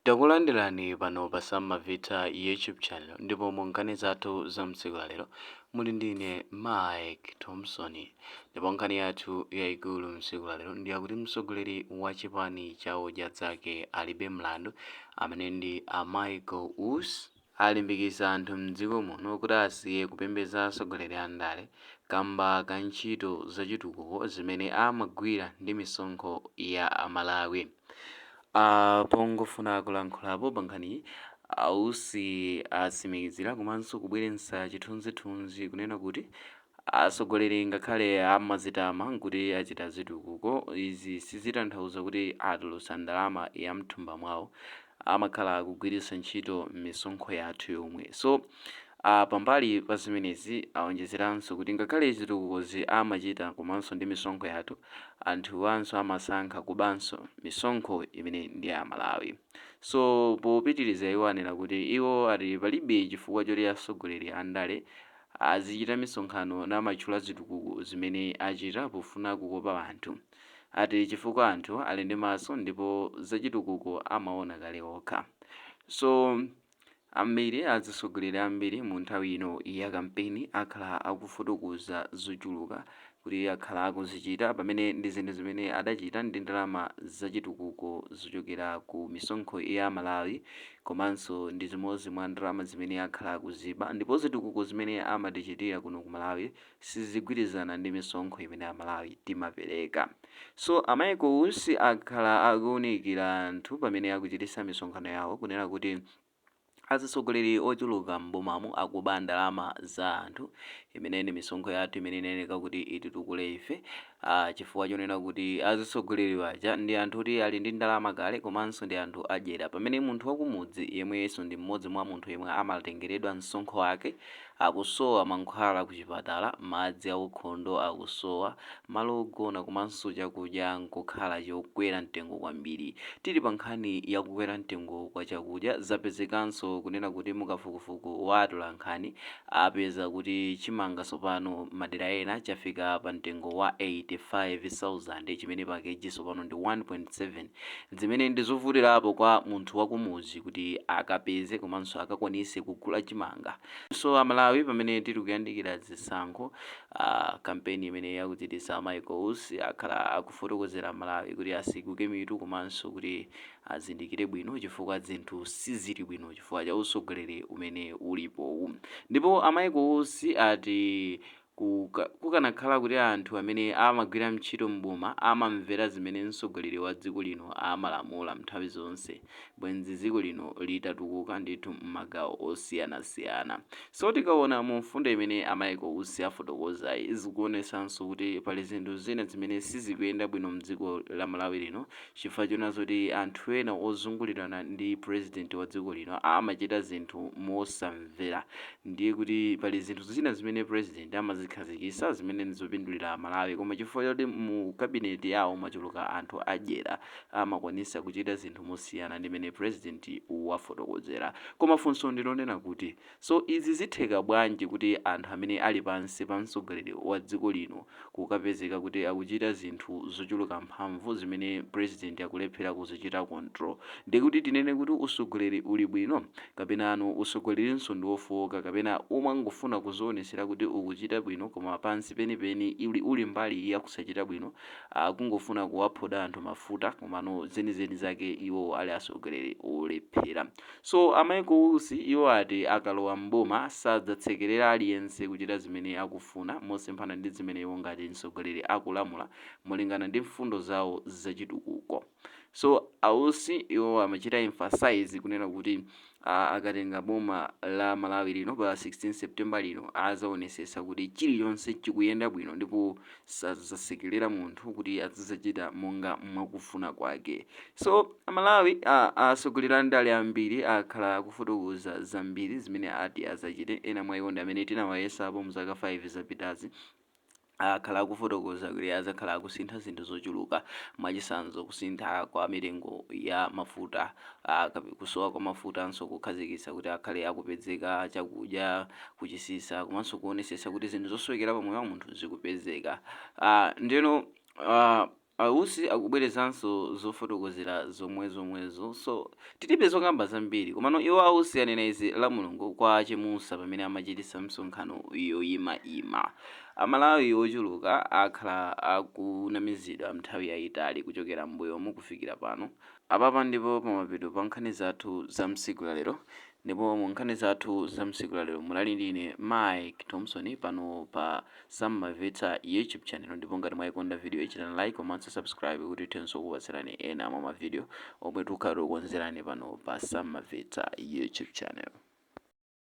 Takulandirani pano pa Samavita YouTube channel ndipo mu nkhani zathu za mtsiku la lero muli ndine Mike Thompson. Ndipo nkhani yathu yayikulu mtsiku la lero ndi yakuti mtsogoleri wa chipani chawo chadzake alibe mlandu amene ndi a Michael Us alimbikitsa anthu mdziko muno kuti asiye kupembedza atsogoleri a ndale kamba ka ntchito zachitukuko zimene amagwira ndi misonkho ya Amalawi. Pongofuna kulankhulapo pa nkhaniyi Ausi atsimikizira komanso kubweretsa chithunzithunzi kunena kuti atsogoleri ngakhale amazitama kuti achita zitukuko, izi sizitanthauza kuti atulutsa ndalama ya mthumba mwawo, amakhala akugwiritsa ntchito misonkho yathu yomwe. So pambali pa zimenezi awonjezeranso kuti ngakhale zitukukozi amachita komanso ndi misonkho yathu, anthuwanso amasankha kubanso misonkho imene ndi ya Malawi. So popitiriza iwo anena kuti iwo ati palibe chifukwa choti atsogoleri a ndale azichita misonkhano namatchula zitukuko zimene achita pofuna kukopa anthu. Ati chifukwa anthu ali ndi maso ndipo zachitukuko amaona kale okha. So atsogoleri ambiri mu nthawi ino ya kampeni akhala akufotokoza zochuluka kuti akhala akuzichita pamene ndi zinthu zimene adachita ndi ndalama zachitukuko zochokera ku misonkho ya Malawi, komanso ndi zimodzi mwa ndalama zimene akhala akuziba, ndipo zitukuko zimene amatichitira kuno ku Malawi sizigwirizana ndi misonkho imene Amalawi timapereka. So Michael Us akhala akuwunikira anthu pamene akuchititsa misonkhano yawo kunena kuti atsogoleri ochuluka m'bomamo akuba ndalama za anthu imene ndi misonkho yathu imene ineneka kuti ititukule ife, chifukwa chonena kuti atsogoleri aja ndi anthu kuti ali ndi ndalama kale komanso ndi anthu adyera, pamene munthu wakumudzi yemwenso ndi mmodzi mwa munthu yemwe amatengeredwa msonkho wake akusowa mankhwala kuchipatala, madzi aukhondo akusowa, malo ogona komanso chakudya nkukhala chokwera mtengo kwambiri. Tili pa nkhani yakukwera mtengo kwa chakudya, zapezekanso kunena kuti mukafukufuku wa atolankhani apeza kuti chimanga sopano madera ena chafika pa mtengo wa 85,000 chimene pakeji sopano ndi 1.7, zimene ndi zovutirapo kwa munthu wakumudzi kuti akapeze komanso akakwanise kugula chimanga. So Amalawi pamene tili kuyandikira zisankho, kampeni imene yakuchititsa Michael Us akhala akufotokozera Amalawi kuti asikuke mitu komanso kuti azindikire bwino chifukwa zinthu sizili bwino chifukwa cha utsogoleri umene ulipo. Ndipo Michael Us ati kukanakhala kuti anthu amene amagwira ntchito m'boma amamvera zimene mtsogoleri wa dziko lino amalamula nthawi zonse, bwenzi dziko lino litatukuka ndithu m'magawo osiyanasiyana. So tikaona mu mfundo imene Michael Us afotokoza izikuonesanso kuti pali zinthu zina zimene sizikuyenda bwino mdziko la Malawi lino, chifukwa chonazo kuti anthu ena ozungulirana ndi president wa dziko lino amachita zinthu mosamvera. Ndiye kuti pali zinthu zina zimene president amazikhazikitsa zimene ndizopindulira Malawi, koma chifukwa choti mu kabineti yawo mwachuluka anthu adyera amakwanisa kuchita zinthu mosiyana ndi mene president wafotokozera. Koma funso ndilonena kuti so izi zitheka bwanji kuti anthu amene ali pansi pa mtsogoleri wa dziko lino kukapezeka kuti akuchita zinthu zochuluka mphamvu zimene president akulephera kuzichita control? Ndi kuti tinene kuti utsogoleri uli bwino kapena utsogolerinso ndi wofowoka, kapena umangofuna kuzionesera kuti ukuchita bwino koma pansi penipeni uli mbali yakusachita bwino, kungofuna kuwaphoda anthu mafuta komano zenizeni zake iwo ali atsogoleri olephera. So Michael Us iwo ati akalowa mboma sadzatsekerera aliyense kuchita zimene akufuna mosemphana ndi zimene iwo ngati mtsogoleri akulamula molingana ndi mfundo zawo zachitukuko. So Us iwo amachita emphasize kunena kuti akatenga boma la Malawi lino pa 16 September lino azaonesesa kuti chiliyonse chikuyenda bwino ndipo sazasekerera munthu kuti azichita monga mwakufuna kwake. So Malawi atsogoleri andale ambiri akhala akufotokoza zambiri zimene ati azachite, ena mwa iwo ndi amene tinawayesapo mzaka 5 zapitazi. Akhala akufotokoza kuti azakhala akusintha zinthu zochuluka, mwachitsanzo kusintha kwa mitengo ya mafuta, kusowa kwa mafutanso kukhazikitsa kuti akhale akupezeka chakudya kuchisisa, komanso kuonesesa kuti zinthu zosowekera pamoyo wa munthu zikupezeka. Ndeno Ausi akubwerezanso zofotokozera zomwezo, so tilibe zokamba zambiri, komano iwo ausi anena izi la Mulungu kwa achemusa pamene amachititsa msonkhano yoyimayima. Amalawi ochuluka akhala akunamizidwa nthawi yayitali kuchokera m'mbuyomu kufikira pano. Apapa ndipo pamapeto pa nkhani zathu za msiku lalero, ndipo mu nkhani zathu za msiku lalero mulali ndine Mike Thompson pano pa Samamveta YouTube channel, ndipo ngati mwayikonda video ichitani like komanso subscribe kuti tithenso kupatsirani ena mwa mavideo omwe tikhala tikukonzerani pano pa Samamveta YouTube channel.